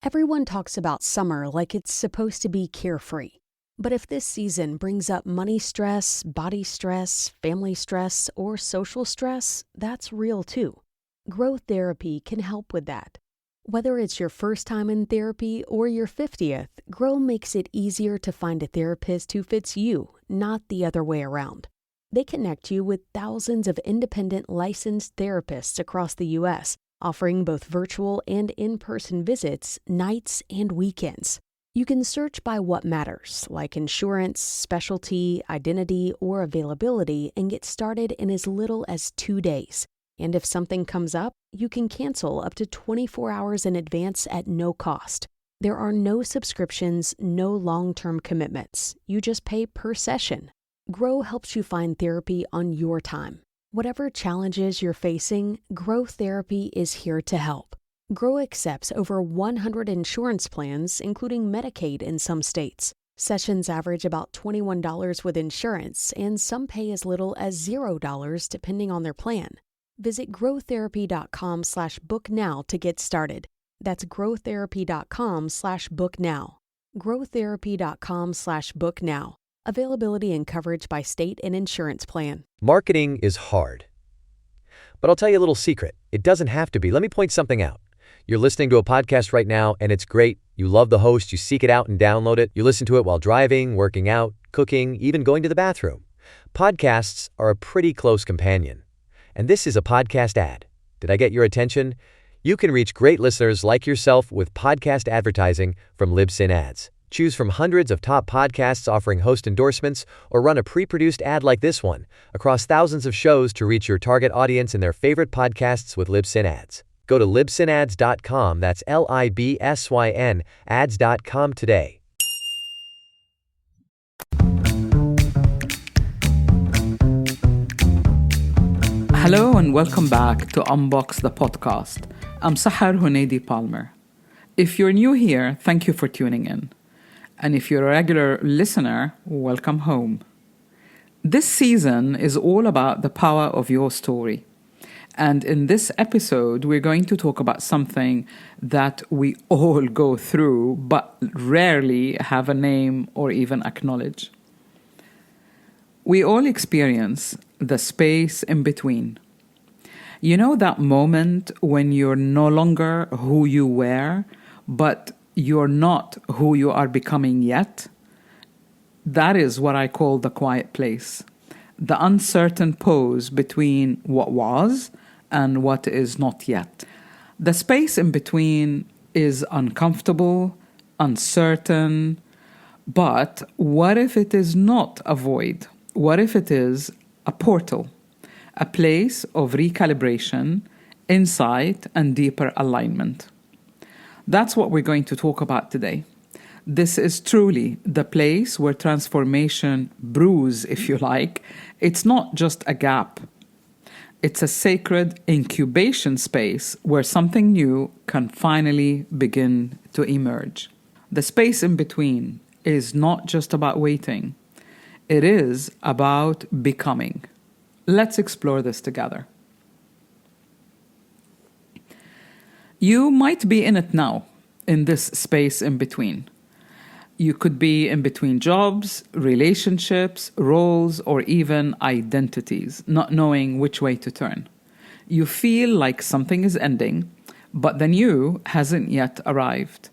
Everyone talks about summer like it's supposed to be carefree. But if this season brings up money stress, body stress, family stress, or social stress, that's real too. Growth therapy can help with that. Whether it's your first time in therapy or your 50th, Grow makes it easier to find a therapist who fits you, not the other way around. They connect you with thousands of independent licensed therapists across the U.S., offering both virtual and in-person visits, nights and weekends. You can search by what matters, like insurance, specialty, identity, or availability, and get started in as little as 2 days. And if something comes up, you can cancel up to 24 hours in advance at no cost. There are no subscriptions, no long-term commitments. You just pay per session. Grow helps you find therapy on your time. Whatever challenges you're facing, Grow Therapy is here to help. Grow accepts over 100 insurance plans, including Medicaid in some states. Sessions average about $21 with insurance, and some pay as little as $0 depending on their plan. Visit growtherapy.com/booknow to get started. That's growtherapy.com/booknow. growtherapy.com/booknow. Availability and coverage by state and insurance plan. Marketing is hard. But I'll tell you a little secret. It doesn't have to be. Let me point something out. You're listening to a podcast right now, and it's great. You love the host. You seek it out and download it. You listen to it while driving, working out, cooking, even going to the bathroom. Podcasts are a pretty close companion. And this is a podcast ad. Did I get your attention? You can reach great listeners like yourself with podcast advertising from Libsyn Ads. Choose from hundreds of top podcasts offering host endorsements, or run a pre-produced ad like this one across thousands of shows to reach your target audience in their favorite podcasts with Libsyn Ads. Go to libsynads.com, that's LIBSYN, ads.com today. Hello and welcome back to Unbox The Podcast. I'm Sahar Huneidi Palmer. If you're new here, thank you for tuning in. And if you're a regular listener, welcome home. This season is all about the power of your story. And in this episode, we're going to talk about something that we all go through, but rarely have a name or even acknowledge. We all experience the space in between. You know that moment when you're no longer who you were, but you're not who you are becoming yet? That is what I call the quiet place. The uncertain pause between what was and what is not yet. The space in between is uncomfortable, uncertain, but what if it is not a void? What if it is a portal? A place of recalibration, insight, and deeper alignment. That's what we're going to talk about today. This is truly the place where transformation brews, if you like. It's not just a gap. It's a sacred incubation space where something new can finally begin to emerge. The space in between is not just about waiting. It is about becoming. Let's explore this together. You might be in it now, in this space in between. You could be in between jobs, relationships, roles, or even identities, not knowing which way to turn. You feel like something is ending, but the new hasn't yet arrived.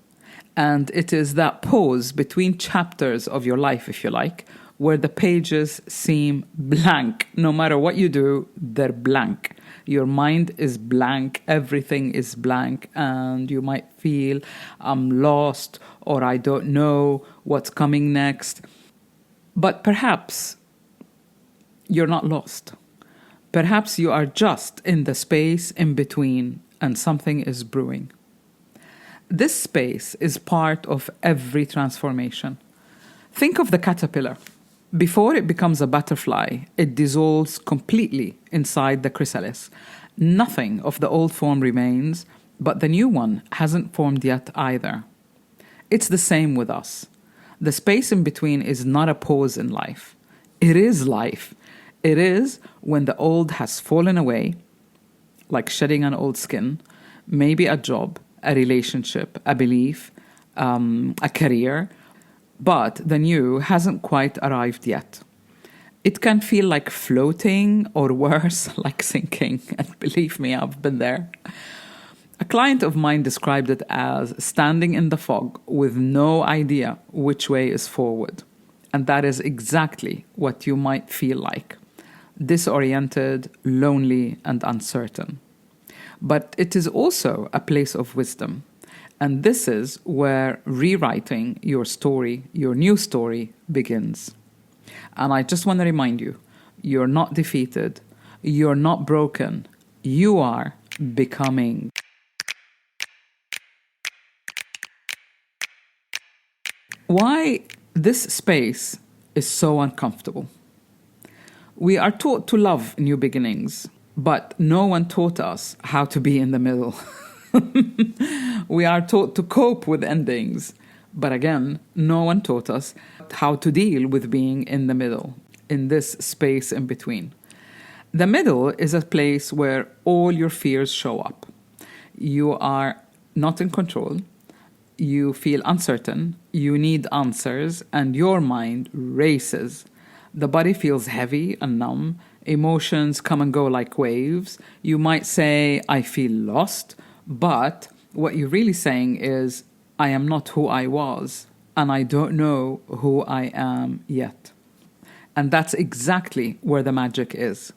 And it is that pause between chapters of your life, if you like, where the pages seem blank. No matter what you do, they're blank. Your mind is blank, everything is blank, and you might feel, I'm lost, or I don't know what's coming next. But perhaps you're not lost. Perhaps you are just in the space in between, and something is brewing. This space is part of every transformation. Think of the caterpillar. Before it becomes a butterfly, it dissolves completely inside the chrysalis. Nothing of the old form remains, but the new one hasn't formed yet either. It's the same with us. The space in between is not a pause in life. It is life. It is when the old has fallen away, like shedding an old skin, maybe a job, a relationship, a belief, a career, but the new hasn't quite arrived yet. It can feel like floating or worse, like sinking. And believe me, I've been there. A client of mine described it as standing in the fog with no idea which way is forward. And that is exactly what you might feel like. Disoriented, lonely, and uncertain. But it is also a place of wisdom. And this is where rewriting your story, your new story, begins. And I just want to remind you, you're not defeated, you're not broken, you are becoming. Why this space is so uncomfortable. We are taught to love new beginnings, but no one taught us how to be in the middle. We are taught to cope with endings, but again, no one taught us how to deal with being in the middle, in this space in between. The middle is a place where all your fears show up. You are not in control, you feel uncertain, you need answers, and your mind races. The body feels heavy and numb, emotions come and go like waves. You might say, I feel lost, but what you're really saying is, I am not who I was, and I don't know who I am yet. And that's exactly where the magic is.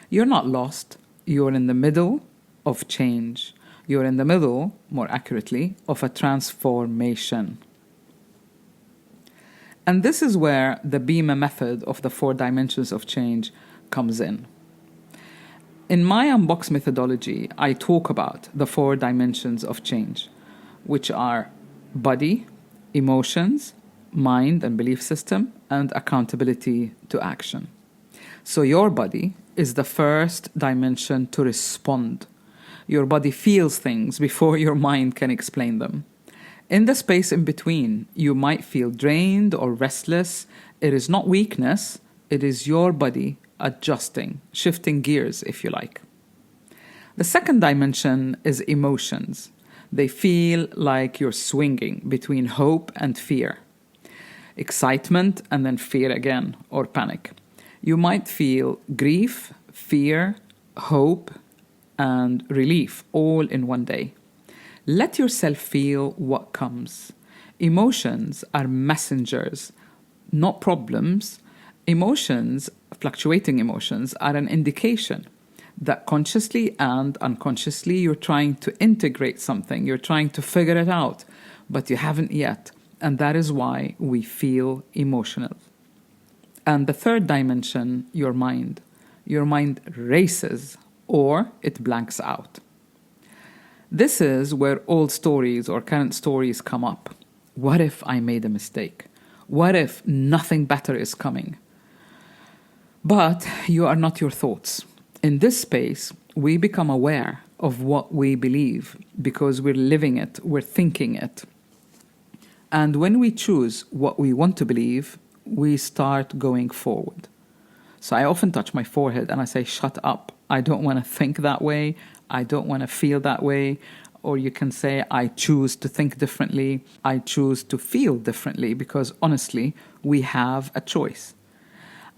You're not lost, you're in the middle of change. You're in the middle, more accurately, of a transformation. And this is where the BEMA method of the 4 dimensions of change comes in. In my Unbox methodology, I talk about the 4 dimensions of change, which are body, emotions, mind and belief system, and accountability to action. So your body is the first dimension to respond. Your body feels things before your mind can explain them. In the space in between, you might feel drained or restless. It is not weakness, it is your body adjusting, shifting gears, if you like. The second dimension is emotions. They feel like you're swinging between hope and fear, excitement and then fear again, or panic. You might feel grief, fear, hope, and relief all in one day. Let yourself feel what comes. Emotions are messengers, not problems. Emotions, fluctuating emotions, are an indication that consciously and unconsciously you're trying to integrate something, you're trying to figure it out, but you haven't yet. And that is why we feel emotional. And the third dimension, your mind. Your mind races or it blanks out. This is where old stories or current stories come up. What if I made a mistake? What if nothing better is coming? But you are not your thoughts. In this space, we become aware of what we believe because we're living it, we're thinking it. And when we choose what we want to believe, we start going forward. So I often touch my forehead and I say, shut up. I don't want to think that way. I don't want to feel that way. Or you can say, I choose to think differently. I choose to feel differently because honestly, we have a choice.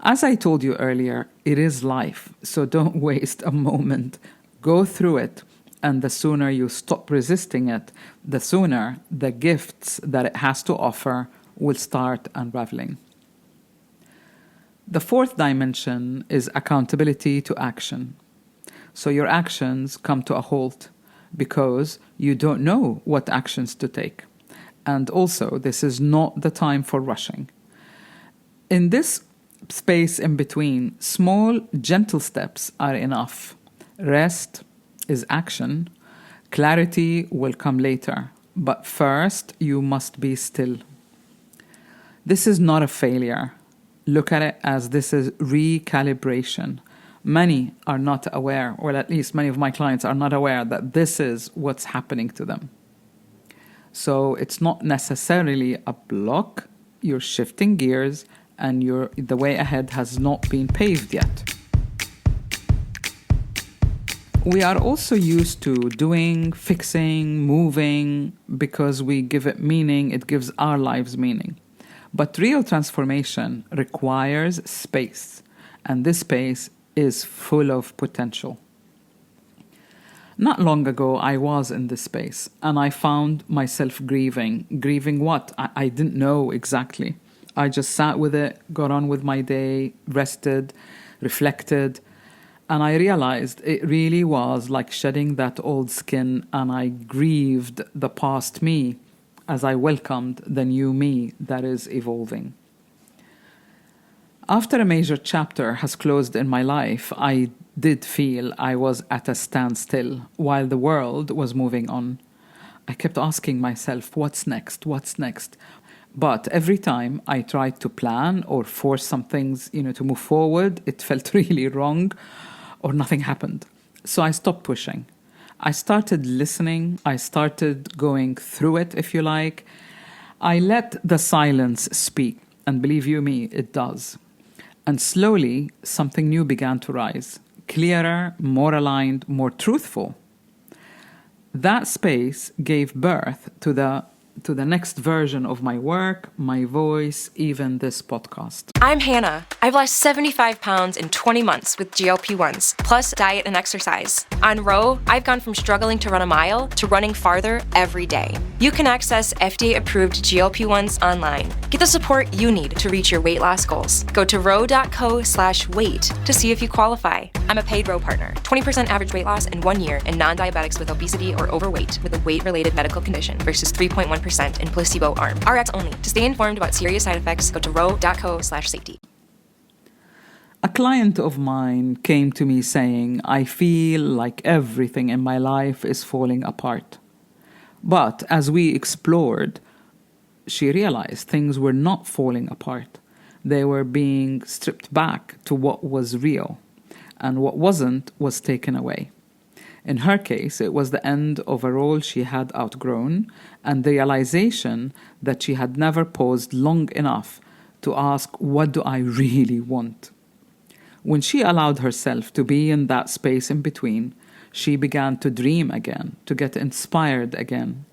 As I told you earlier, it is life. So don't waste a moment. Go through it. And the sooner you stop resisting it, the sooner the gifts that it has to offer will start unraveling. The fourth dimension is accountability to action. So your actions come to a halt because you don't know what actions to take. And also, this is not the time for rushing. In this space in between, small, gentle steps are enough. Rest is action. Clarity will come later. But first, you must be still. This is not a failure. Look at it as this is recalibration. Many are not aware, or at least many of my clients are not aware that this is what's happening to them. So it's not necessarily a block. You're shifting gears and the way ahead has not been paved yet. We are also used to doing, fixing, moving because we give it meaning, it gives our lives meaning. But real transformation requires space, and this space is full of potential. Not long ago, I was in this space, and I found myself grieving. Grieving what? I didn't know exactly. I just sat with it, got on with my day, rested, reflected, and I realized it really was like shedding that old skin, and I grieved the past me as I welcomed the new me that is evolving. After a major chapter has closed in my life, I did feel I was at a standstill while the world was moving on. I kept asking myself, what's next? What's next? But every time I tried to plan or force some things, to move forward, it felt really wrong or nothing happened. So I stopped pushing. I started listening. I started going through it, if you like. I let the silence speak. And believe you me, it does. And slowly, something new began to rise. Clearer, more aligned, more truthful. That space gave birth to the next version of my work, my voice, even this podcast. I'm Hannah. I've lost 75 pounds in 20 months with GLP-1s, plus diet and exercise. On Row, I've gone from struggling to run a mile to running farther every day. You can access FDA-approved GLP-1s online. Get the support you need to reach your weight loss goals. Go to row.co/weight to see if you qualify. I'm a paid Row partner. 20% average weight loss in 1 year in non-diabetics with obesity or overweight with a weight-related medical condition versus 3.1% in placebo arm. RX only. To stay informed about serious side effects, go to row.co/safety. A client of mine came to me saying, I feel like everything in my life is falling apart. But as we explored, she realized things were not falling apart. They were being stripped back to what was real, and what wasn't was taken away. In her case, it was the end of a role she had outgrown and the realization that she had never paused long enough to ask, what do I really want? When she allowed herself to be in that space in between, she began to dream again, to get inspired again.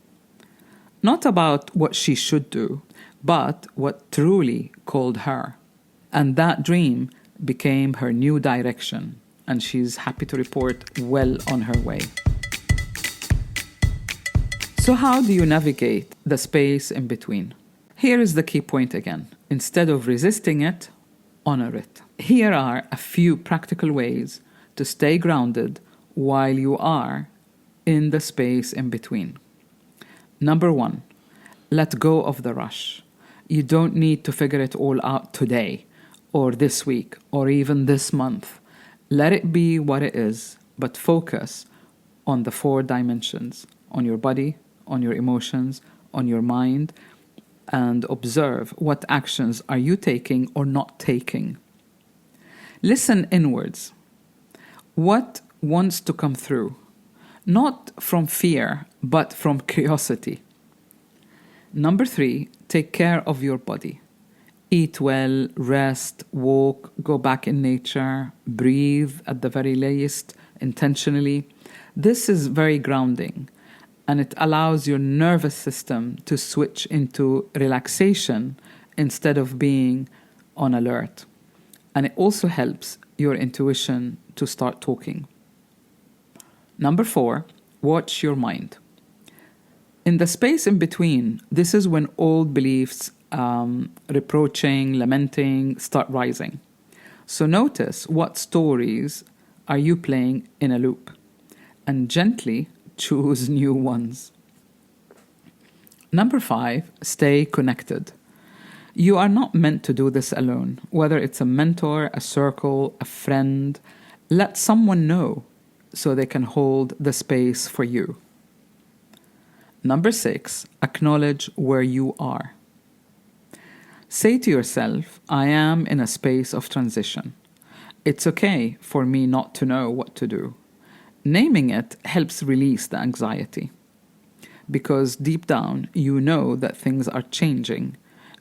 Not about what she should do, but what truly called her. And that dream became her new direction. And she's happy to report well on her way. So how do you navigate the space in between? Here is the key point again. Instead of resisting it, honor it. Here are a few practical ways to stay grounded while you are in the space in between. Number 1, let go of the rush. You don't need to figure it all out today, or this week, or even this month. Let it be what it is, but focus on the 4 dimensions, on your body, on your emotions, on your mind, and observe what actions are you taking or not taking. Listen inwards. What wants to come through? Not from fear, but from curiosity. Number 3, take care of your body. Eat well, rest, walk, go back in nature, breathe at the very least, intentionally. This is very grounding, and it allows your nervous system to switch into relaxation instead of being on alert. And it also helps your intuition to start talking. Number 4, watch your mind. In the space in between, this is when old beliefs reproaching, lamenting, start rising. So notice what stories are you playing in a loop and gently choose new ones. Number 5, stay connected. You are not meant to do this alone, whether it's a mentor, a circle, a friend. Let someone know so they can hold the space for you. Number 6, acknowledge where you are. Say to yourself, I am in a space of transition. It's okay for me not to know what to do. Naming it helps release the anxiety. Because deep down, you know that things are changing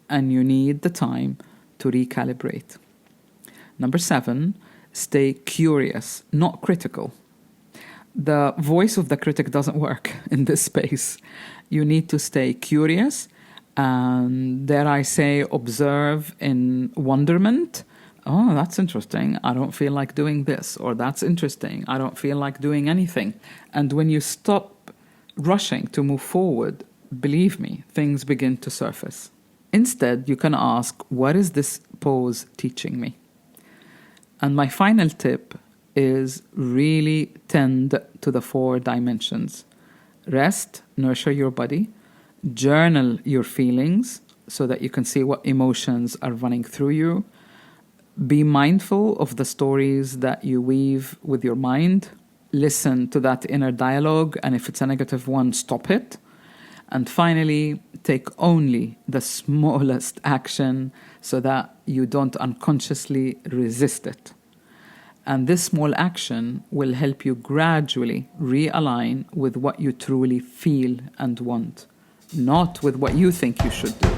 and you need the time to recalibrate. Number 7, stay curious, not critical. The voice of the critic doesn't work in this space. You need to stay curious and, dare I say, observe in wonderment. Oh, that's interesting. I don't feel like doing this. Or that's interesting. I don't feel like doing anything. And when you stop rushing to move forward, believe me, things begin to surface. Instead, you can ask, what is this pose teaching me? And my final tip is really tend to the 4 dimensions. Rest, nurture your body. Journal your feelings so that you can see what emotions are running through you. Be mindful of the stories that you weave with your mind. Listen to that inner dialogue, and if it's a negative one, stop it. And finally, take only the smallest action so that you don't unconsciously resist it. And this small action will help you gradually realign with what you truly feel and want, not with what you think you should do.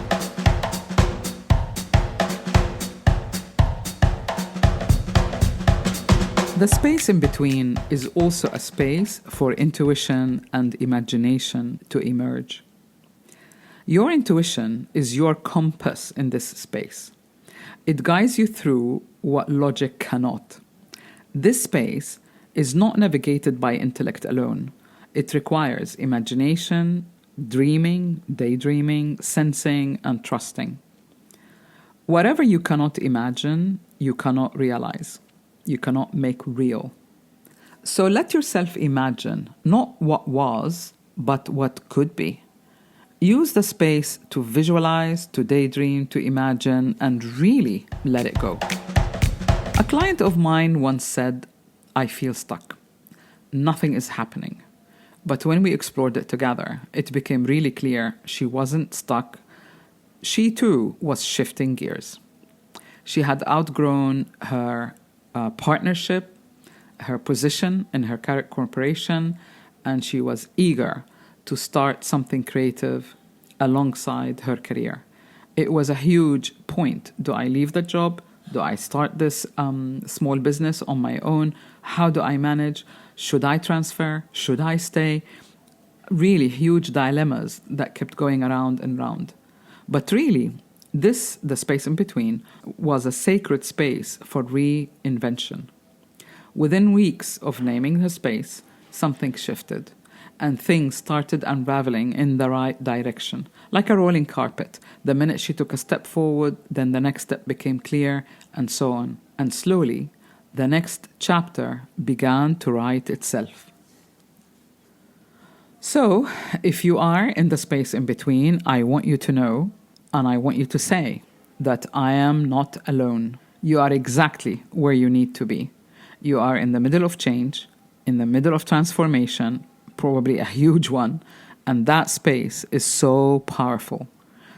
The space in between is also a space for intuition and imagination to emerge. Your intuition is your compass in this space. It guides you through what logic cannot. This space is not navigated by intellect alone. It requires imagination, dreaming, daydreaming, sensing, and trusting. Whatever you cannot imagine, you cannot realize. You cannot make real. So let yourself imagine not what was, but what could be. Use the space to visualize, to daydream, to imagine, and really let it go. A client of mine once said, I feel stuck. Nothing is happening. But when we explored it together, it became really clear she wasn't stuck. She too was shifting gears. She had outgrown her partnership, her position in her corporation, and she was eager to start something creative alongside her career. It was a huge point. Do I leave the job? Do I start this small business on my own? How do I manage? Should I transfer? Should I stay? Really huge dilemmas that kept going around and round. But really, the space in between, was a sacred space for reinvention. Within weeks of naming the space, something shifted, and things started unraveling in the right direction, like a rolling carpet. The minute she took a step forward, then the next step became clear, and so on. And slowly, the next chapter began to write itself. So, if you are in the space in between, I want you to know, and I want you to say that I am not alone. You are exactly where you need to be. You are in the middle of change, in the middle of transformation, probably a huge one, and that space is so powerful.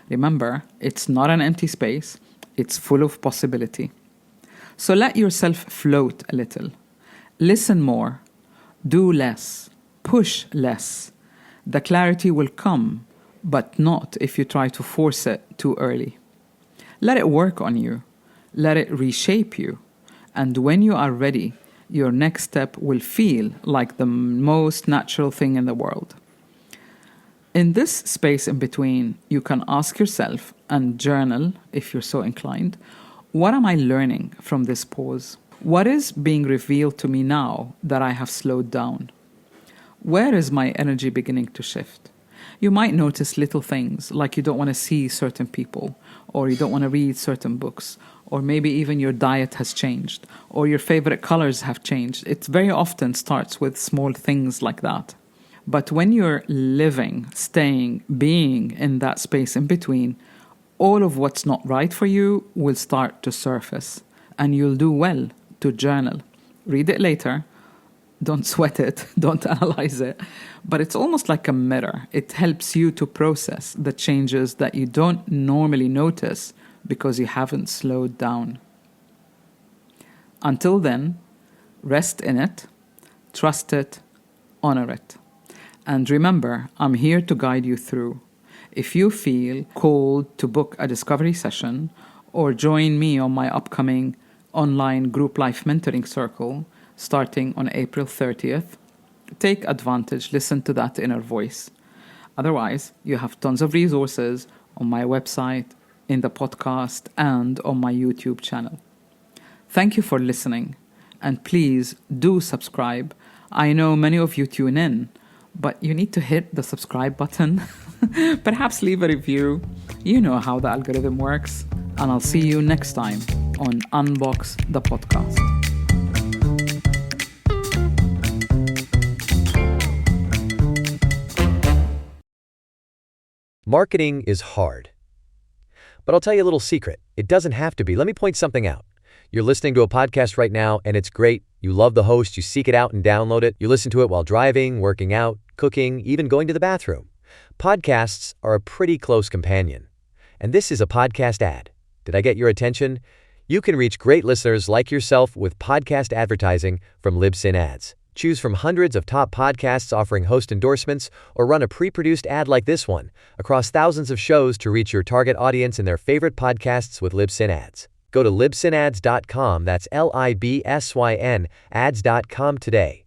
Remember, it's not an empty space, it's full of possibility. So let yourself float a little. Listen more, do less, push less. The clarity will come, but not if you try to force it too early. Let it work on you. Let it reshape you. And when you are ready, your next step will feel like the most natural thing in the world. In this space in between, you can ask yourself and journal, if you're so inclined, what am I learning from this pause? What is being revealed to me now that I have slowed down? Where is my energy beginning to shift? You might notice little things, like you don't want to see certain people, or you don't want to read certain books, or maybe even your diet has changed, or your favorite colors have changed. It very often starts with small things like that. But when you're living, staying, being in that space in between, all of what's not right for you will start to surface, and you'll do well to journal. Read it later. Don't sweat it, don't analyze it. But it's almost like a mirror. It helps you to process the changes that you don't normally notice because you haven't slowed down. Until then, rest in it, trust it, honor it. And remember, I'm here to guide you through. If you feel called to book a discovery session or join me on my upcoming online group life mentoring circle, starting on April 30th, take advantage, listen to that inner voice. Otherwise, you have tons of resources on my website, in the podcast, and on my YouTube channel. Thank you for listening, and please do subscribe. I know many of you tune in, but you need to hit the subscribe button. Perhaps leave a review. You know how the algorithm works. And I'll see you next time on Unbox the Podcast. Marketing is hard. But I'll tell you a little secret. It doesn't have to be. Let me point something out. You're listening to a podcast right now, and it's great. You love the host. You seek it out and download it. You listen to it while driving, working out, cooking, even going to the bathroom. Podcasts are a pretty close companion. And this is a podcast ad. Did I get your attention? You can reach great listeners like yourself with podcast advertising from Libsyn Ads. Choose from hundreds of top podcasts offering host endorsements, or run a pre-produced ad like this one across thousands of shows to reach your target audience in their favorite podcasts with Libsyn Ads. Go to libsynads.com, that's LIBSYN, ads.com today.